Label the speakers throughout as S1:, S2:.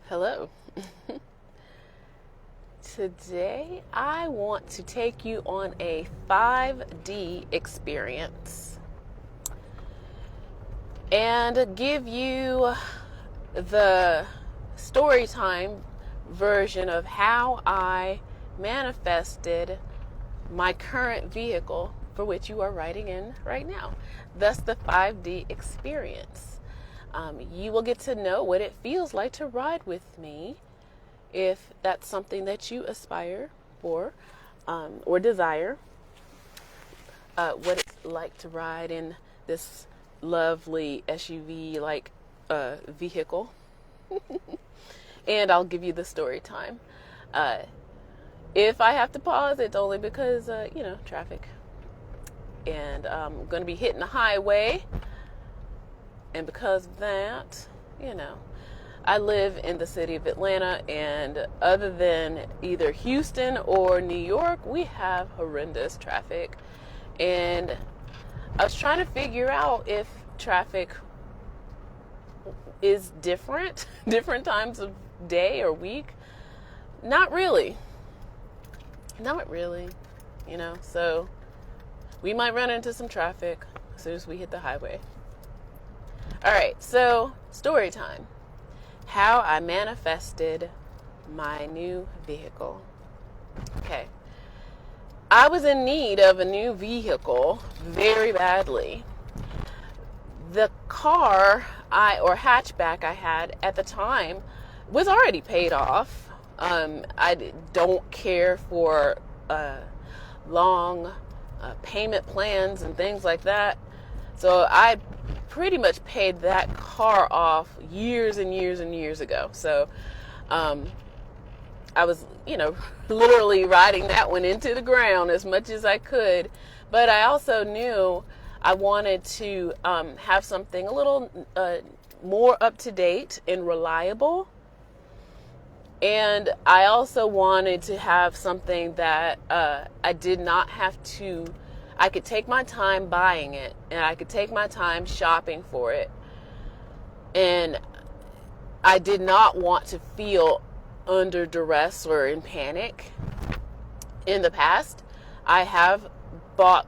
S1: Hello. Today I want to take you on a 5D experience and give you the story time version of how I manifested my current vehicle for which you are writing in right now. Thus the 5D experience. You will get to know what it feels like to ride with me if that's something that you aspire for or desire. What it's like to ride in this lovely SUV like vehicle. And I'll give you the story time. If I have to pause, it's only because, traffic. And I'm going to be hitting the highway. And because of that, I live in the city of Atlanta, and other than either Houston or New York, we have horrendous traffic. And I was trying to figure out if traffic is different times of day or week. Not really, so we might run into some traffic as soon as we hit the highway. All right, so story time. How I manifested my new vehicle. Okay. I was in need of a new vehicle very badly. The car or hatchback I had at the time was already paid off. I don't care for long payment plans and things like that. So I pretty much paid that car off years and years and years ago. So I was, literally riding that one into the ground as much as I could. But I also knew I wanted to have something a little more up to date and reliable. And I also wanted to have something that I did not have to. I could take my time buying it, and I could take my time shopping for it. And I did not want to feel under duress or in panic. In the past, I have bought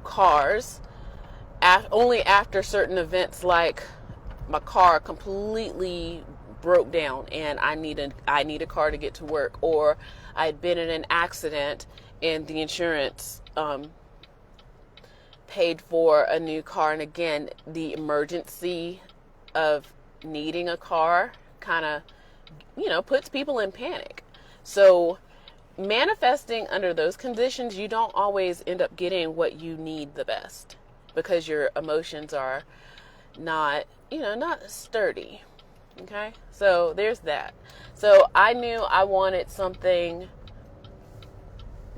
S1: cars only after certain events, like my car completely broke down and I need a car to get to work, or I'd been in an accident and the insurance paid for a new car. And again, the emergency of needing a car kind of, puts people in panic. So manifesting under those conditions, you don't always end up getting what you need the best because your emotions are not sturdy. Okay. So there's that. So I knew I wanted something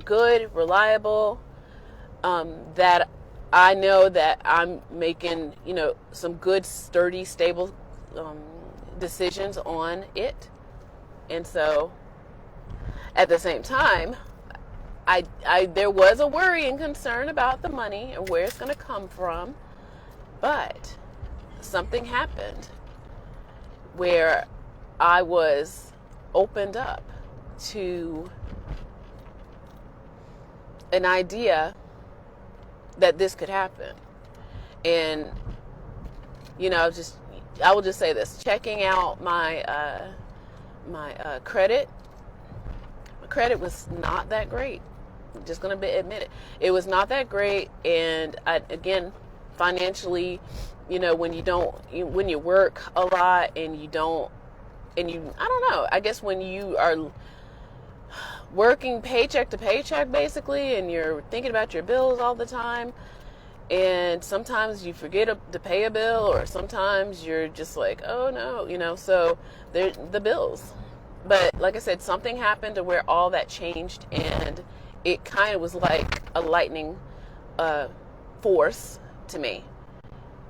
S1: good, reliable, that I know that I'm making, some good, sturdy, stable decisions on it. And so at the same time, there was a worry and concern about the money and where it's going to come from. But something happened where I was opened up to an idea that this could happen. And I will just say this: checking out my credit. My credit was not that great. I'm just gonna admit it. It was not that great, and again, financially, when you work a lot and I don't know. I guess when you are working paycheck to paycheck basically, and you're thinking about your bills all the time, and sometimes you forget to pay a bill, or sometimes you're just like, oh no, so the bills. But like I said, something happened to where all that changed, and it kind of was like a lightning force to me,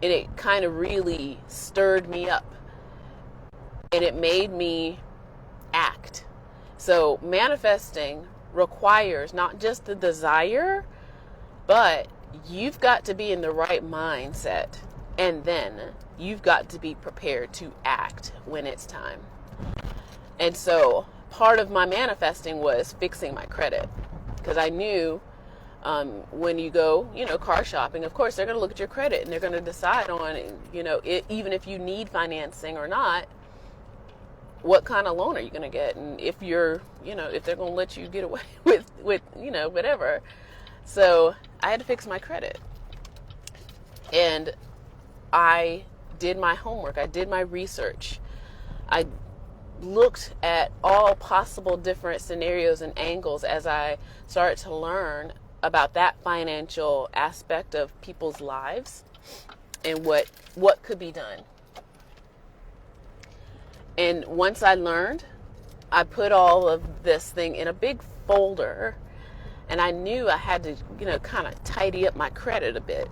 S1: and it kind of really stirred me up, and it made me act. So manifesting requires not just the desire, but you've got to be in the right mindset, and then you've got to be prepared to act when it's time. And so part of my manifesting was fixing my credit, because I knew when you go, car shopping, of course, they're going to look at your credit and they're going to decide on, even if you need financing or not, what kind of loan are you going to get? And if you're, if they're going to let you get away with, whatever. So I had to fix my credit. And I did my homework. I did my research. I looked at all possible different scenarios and angles as I started to learn about that financial aspect of people's lives and what could be done. And once I learned, I put all of this thing in a big folder, and I knew I had to, kind of tidy up my credit a bit.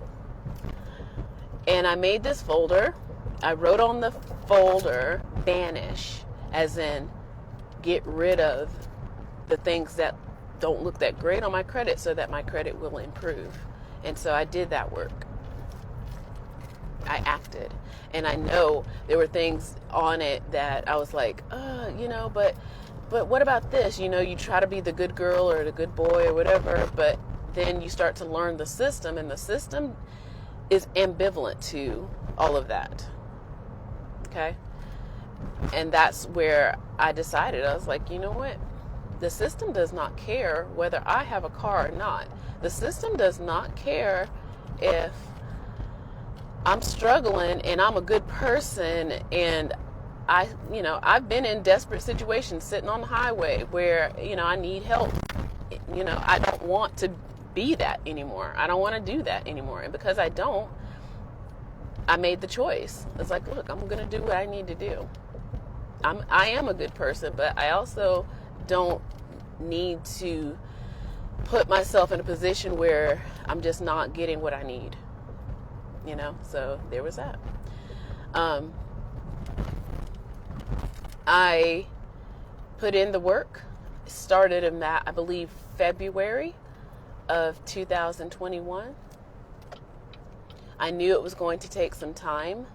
S1: And I made this folder. I wrote on the folder, banish, as in get rid of the things that don't look that great on my credit so that my credit will improve. And so I did that work. I acted. And I know there were things on it that I was like, but what about this? You try to be the good girl or the good boy or whatever, but then you start to learn the system, and the system is ambivalent to all of that. Okay? And that's where I decided. I was like, you know what? The system does not care whether I have a car or not. The system does not care if I'm struggling and I'm a good person, and I've been in desperate situations sitting on the highway where, I need help. I don't want to be that anymore. I don't want to do that anymore. And because I don't, I made the choice. It's like, look, I'm going to do what I need to do. I am a good person, but I also don't need to put myself in a position where I'm just not getting what I need. So there was that. I put in the work, started in that, I believe, February of 2021. I knew it was going to take some time.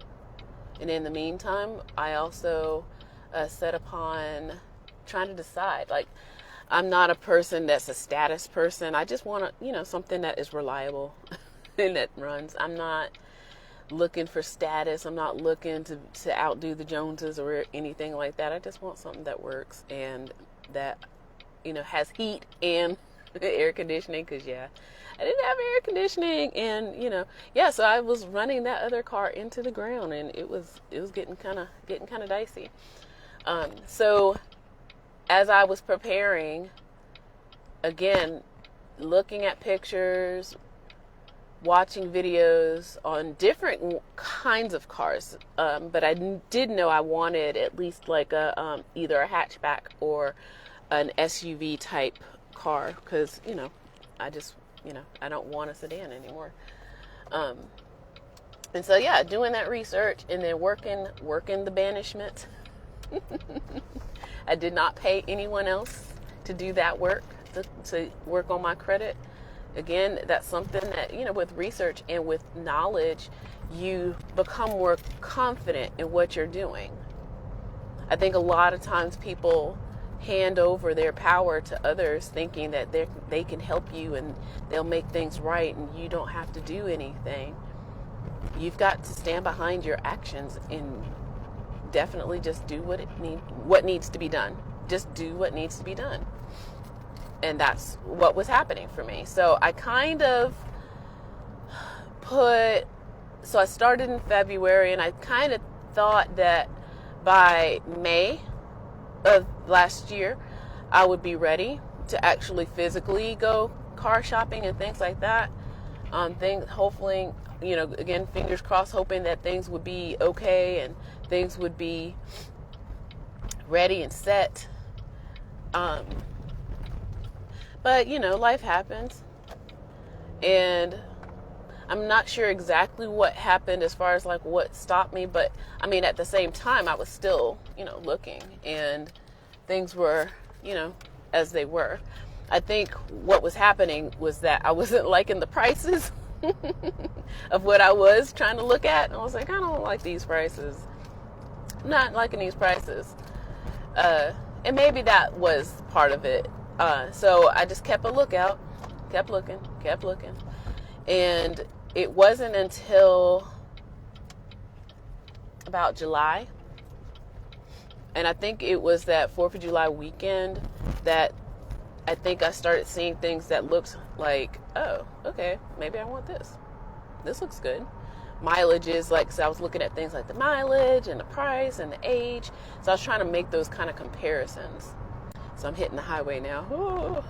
S1: And in the meantime, I also set upon trying to decide. Like, I'm not a person that's a status person. I just want to, something that is reliable and that runs. I'm not looking for status. I'm not looking to outdo the Joneses or anything like that. I just want something that works and that, has heat and air conditioning. Because, I didn't have air conditioning, and so I was running that other car into the ground, and it was getting kind of dicey. So as I was preparing, again, looking at pictures, watching videos on different kinds of cars, but I did know I wanted at least like a either a hatchback or an SUV type car, because I just I don't want a sedan anymore. And so doing that research and then working the banishment. I did not pay anyone else to do that work, to work on my credit. Again, that's something that, with research and with knowledge, you become more confident in what you're doing. I think a lot of times people hand over their power to others thinking that they can help you and they'll make things right and you don't have to do anything. You've got to stand behind your actions and definitely just do what needs to be done. Just do what needs to be done. And that's what was happening for me. So I kind of I started in February, and I kind of thought that by May of last year, I would be ready to actually physically go car shopping and things like that. Hopefully, again, fingers crossed, hoping that things would be okay and things would be ready and set. But, life happens, and I'm not sure exactly what happened as far as like what stopped me, but I mean, at the same time, I was still, looking, and things were, as they were. I think what was happening was that I wasn't liking the prices of what I was trying to look at. And I was like, I don't like these prices. I'm not liking these prices. And maybe that was part of it. So I just kept a lookout, kept looking. And it wasn't until about July, and I think it was that 4th of July weekend, that I think I started seeing things that looked like, oh, okay, maybe I want this. This looks good. Mileages, like, so I was looking at things like the mileage and the price and the age. So I was trying to make those kind of comparisons. So I'm hitting the highway now.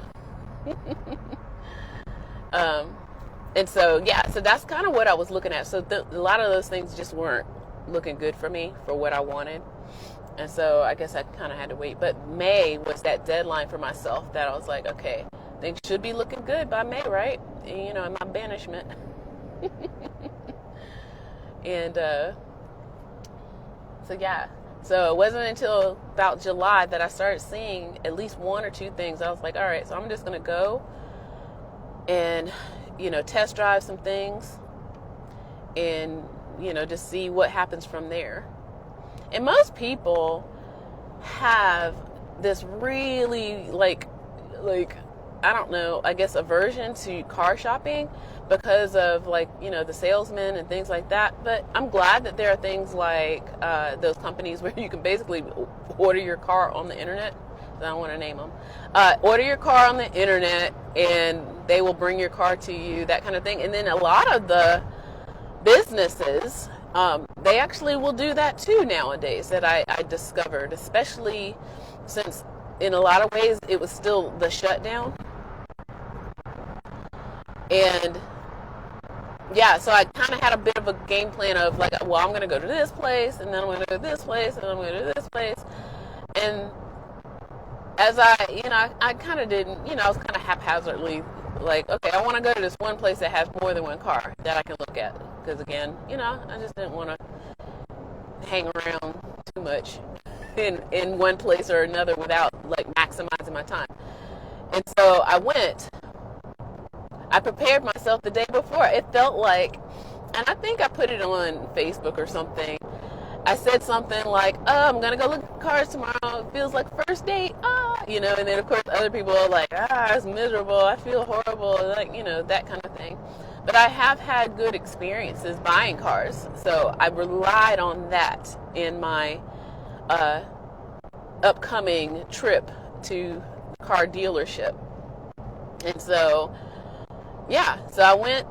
S1: And so, yeah, so that's kind of what I was looking at. So a lot of those things just weren't looking good for me for what I wanted. And so I guess I kind of had to wait. But May was that deadline for myself that I was like, okay, things should be looking good by May, right? And, you know, in my banishment. And so, yeah. So it wasn't until about July that I started seeing at least one or two things. I was like, all right, so I'm just going to go and, you know, test drive some things and, you know, just see what happens from there. And most people have this really, like, I don't know, I guess aversion to car shopping because of, like, you know, the salesmen and things like that. But I'm glad that there are things like those companies where you can basically order your car on the internet. I don't want to name them. Order your car on the internet and they will bring your car to you, that kind of thing. And then a lot of the businesses, they actually will do that too nowadays, that I discovered, especially since in a lot of ways it was still the shutdown. And yeah, so I kind of had a bit of a game plan of like, well, I'm going to go to this place, and then I'm going to go to this place, and then I'm going to do this place. And as I kind of didn't, you know, I was kind of haphazardly like, okay, I want to go to this one place that has more than one car that I can look at. Because again, you know, I just didn't want to hang around too much in one place or another without like maximizing my time. And so I prepared myself the day before. It felt like, and I think I put it on Facebook or something. I said something like, oh, I'm going to go look at cars tomorrow. It feels like first date. You know, and then of course other people are like, it's miserable. I feel horrible. Like, you know, that kind of thing. But I have had good experiences buying cars. So I relied on that in my upcoming trip to car dealership. And so, yeah, so I went,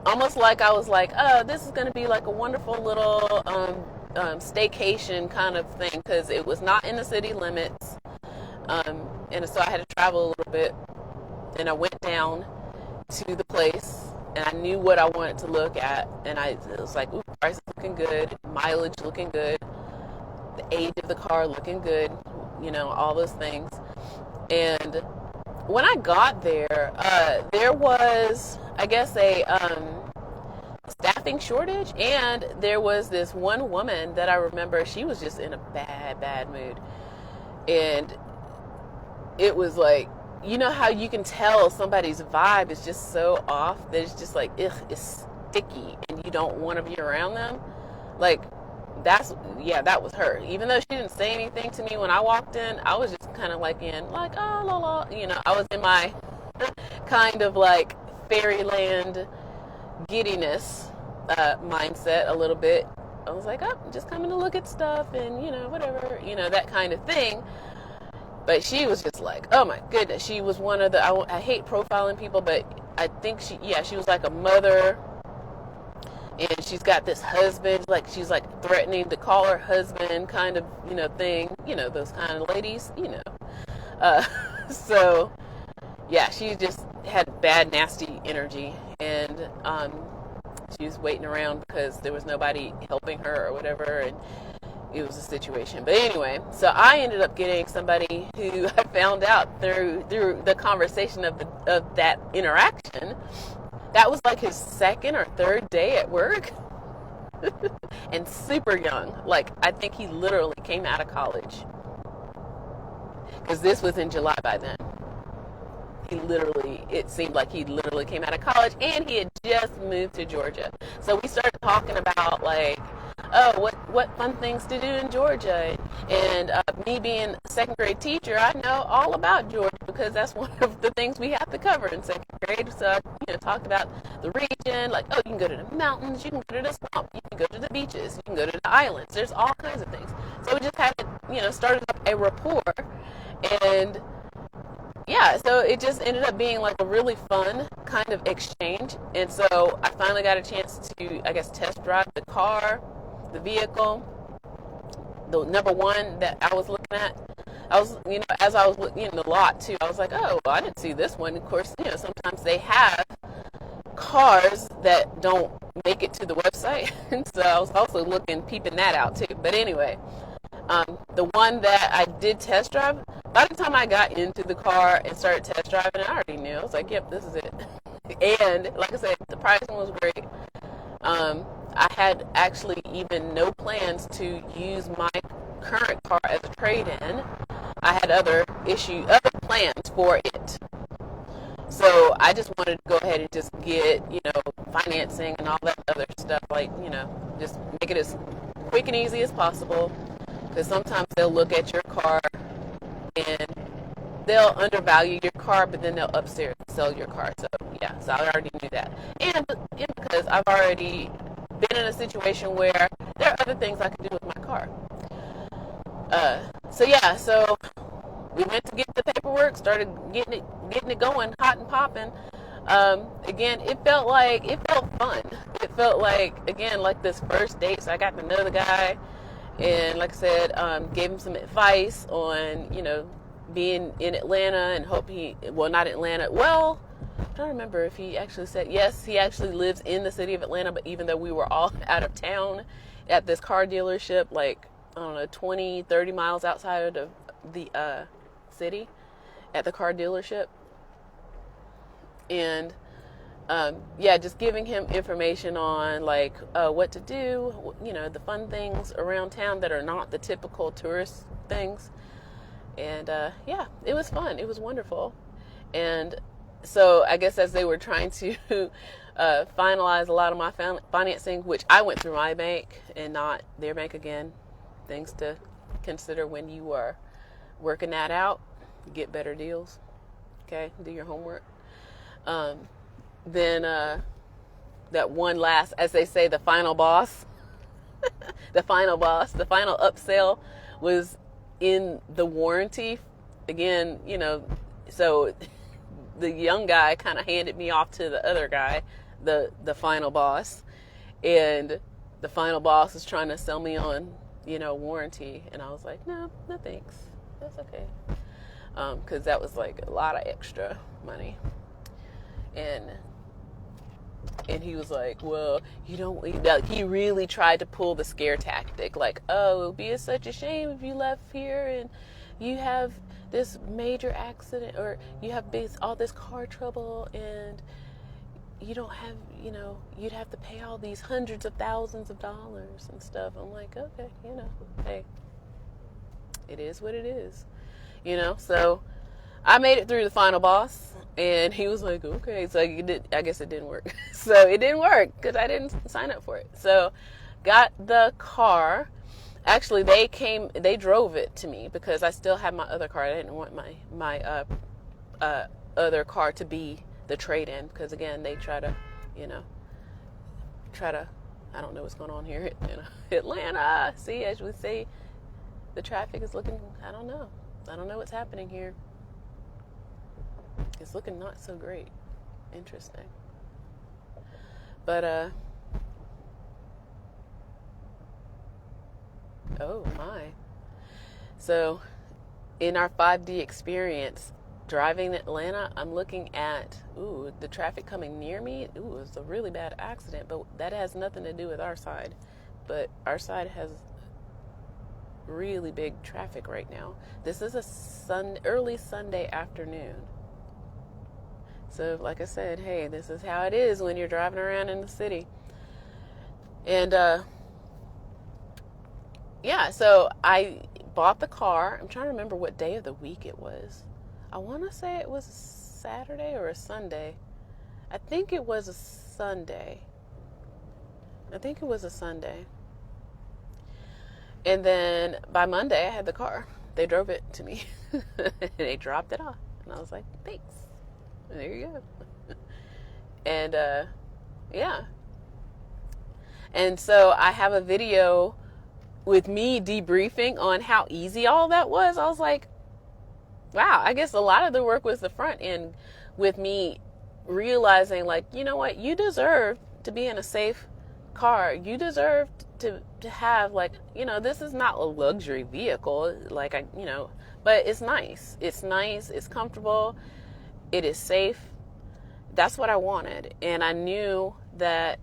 S1: almost like I was like, this is going to be like a wonderful little staycation kind of thing, because it was not in the city limits. And so I had to travel a little bit. And I went down to the place, and I knew what I wanted to look at. And it was like, ooh, price is looking good, mileage looking good, the age of the car looking good, you know, all those things. And when I got there, there was, I guess, a staffing shortage, and there was this one woman that I remember, she was just in a bad mood. And it was like, you know how you can tell somebody's vibe is just so off that it's just like, it's sticky and you don't want to be around them? Like, that was her. Even though she didn't say anything to me when I walked in, I was just kind of like in like, oh, la la, you know, I was in my kind of like fairyland giddiness mindset a little bit. I was like, oh, I'm just coming to look at stuff and, you know, whatever, you know, that kind of thing. But she was just like, oh my goodness, she was one of the, I hate profiling people, but I think she was like a mother, and she's got this husband, like she's like threatening to call her husband kind of, you know, thing, you know, those kind of ladies, you know. So yeah, she just had bad, nasty energy, and she was waiting around because there was nobody helping her or whatever, and it was a situation. But anyway, so I ended up getting somebody who I found out through the conversation of that interaction, that was like his second or third day at work. And super young. Like, I think he literally came out of college, because this was in July by then. It seemed like he literally came out of college, and he had just moved to Georgia. So we started talking about like, oh, oh, what fun things to do in Georgia. And me being a second grade teacher, I know all about Georgia because that's one of the things we have to cover in second grade. So I talked about the region, like, oh, you can go to the mountains, you can go to the swamp, you can go to the beaches, you can go to the islands. There's all kinds of things. So we just had to, started up a rapport. And yeah, so it just ended up being like a really fun kind of exchange. And so I finally got a chance to, I guess, test drive the car, the vehicle, the number one that I was looking at. I was, as I was looking in the lot too, I was like, oh, well, I didn't see this one. Of course, sometimes they have cars that don't make it to the website. And so I was also peeping that out too. But anyway, the one that I did test drive, by the time I got into the car and started test driving, I already knew. I was like, yep, this is it. And like I said, the pricing was great. I had actually even no plans to use my current car as a trade-in. I had other plans for it. So I just wanted to go ahead and just get, financing and all that other stuff, just make it as quick and easy as possible. Because sometimes they'll look at your car and they'll undervalue your car, but then they'll upstairs sell your car. So yeah, so I already knew that. And because I've already been in a situation where there are other things I could do with my car. So we went to get the paperwork, started getting it going, hot and popping. Again, it felt fun. It felt like, again, like this first date. So I got to know the guy. And like I said, gave him some advice on, being in Atlanta and not Atlanta. Well, I'm trying to remember if he actually said, yes, he actually lives in the city of Atlanta, but even though we were all out of town at this car dealership, like, I don't know, 20, 30 miles outside of the city at the car dealership. And just giving him information on like what to do, the fun things around town that are not the typical tourist things. And it was fun. It was wonderful. And so I guess as they were trying to finalize a lot of my financing, which I went through my bank and not their bank again, things to consider when you are working that out, get better deals. Okay, do your homework. Then that one last, as they say, the final boss, the final upsell was in the warranty. Again, so the young guy kind of handed me off to the other guy, the final boss, and the final boss is trying to sell me on, warranty. And I was like, no thanks. That's okay. Because that was like a lot of extra money. And he was like, well, he really tried to pull the scare tactic. Like, oh, it would be such a shame if you left here and you have this major accident or you have all this car trouble and you don't have, you'd have to pay all these hundreds of thousands of dollars and stuff. I'm like, okay, hey, it is what it is, so I made it through the final boss. And he was like, okay. So I guess it didn't work. So it didn't work because I didn't sign up for it. So got the car. Actually, they drove it to me because I still had my other car. I didn't want my other car to be the trade-in because, again, they try to, I don't know what's going on here in Atlanta. See, as we say, the traffic is looking, I don't know what's happening here. It's looking not so great. Interesting. But, oh my. So, in our 5D experience, driving to Atlanta, I'm looking at, the traffic coming near me. It's a really bad accident, but that has nothing to do with our side. But our side has really big traffic right now. This is early Sunday afternoon. So, like I said, hey, this is how it is when you're driving around in the city. And, so I bought the car. I'm trying to remember what day of the week it was. I want to say it was a Saturday or a Sunday. I think it was a Sunday. And then by Monday, I had the car. They drove it to me. They dropped it off. And I was like, thanks. And there you go. And yeah. And so I have a video with me debriefing on how easy all that was. I was like, wow, I guess a lot of the work was the front end, with me realizing, like, you know what, you deserve to be in a safe car. You deserve to have, like, you know, this is not a luxury vehicle, like, but it's nice. It's nice. It's comfortable. It is safe. That's what I wanted. And I knew that,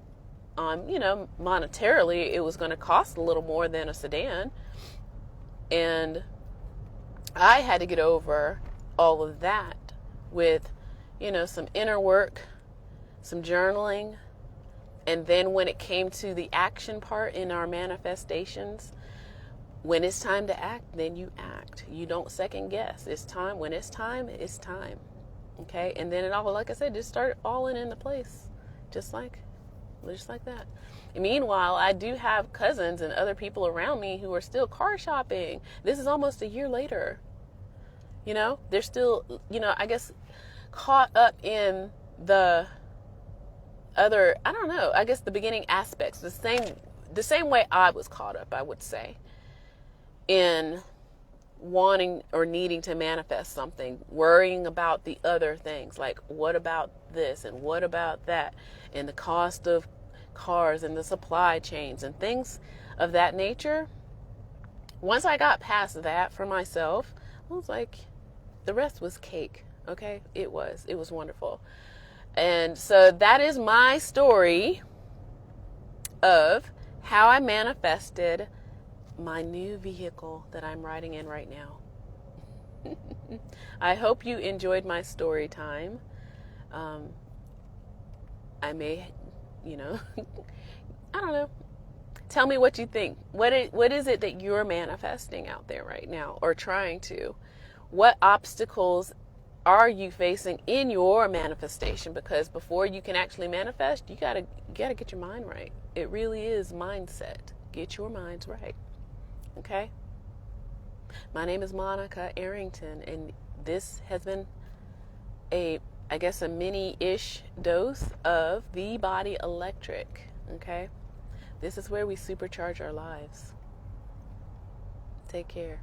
S1: monetarily, it was going to cost a little more than a sedan. And I had to get over all of that with, some inner work, some journaling. And then when it came to the action part in our manifestations, when it's time to act, then you act. You don't second guess. It's time. When it's time, it's time. Okay? And then it all, like I said, just started falling into place. Just like that. And meanwhile, I do have cousins and other people around me who are still car shopping. This is almost a year later. They're still, I guess, caught up in the other, I don't know, I guess the beginning aspects, the same way I was caught up, I would say, in wanting or needing to manifest something, worrying about the other things, like what about this and what about that, and the cost of cars and the supply chains and things of that nature. Once I got past that for myself, I was like, the rest was cake. Okay, it was wonderful. And so that is my story of how I manifested my new vehicle that I'm riding in right now. I hope you enjoyed my story time. I may, I don't know. Tell me what you think. What is it that you're manifesting out there right now, or trying to? What obstacles are you facing in your manifestation? Because before you can actually manifest, you gotta get your mind right. It really is mindset. Get your minds right. Okay? My name is Monica Arrington, and this has been a mini-ish dose of The Body Electric. Okay? This is where we supercharge our lives. Take care.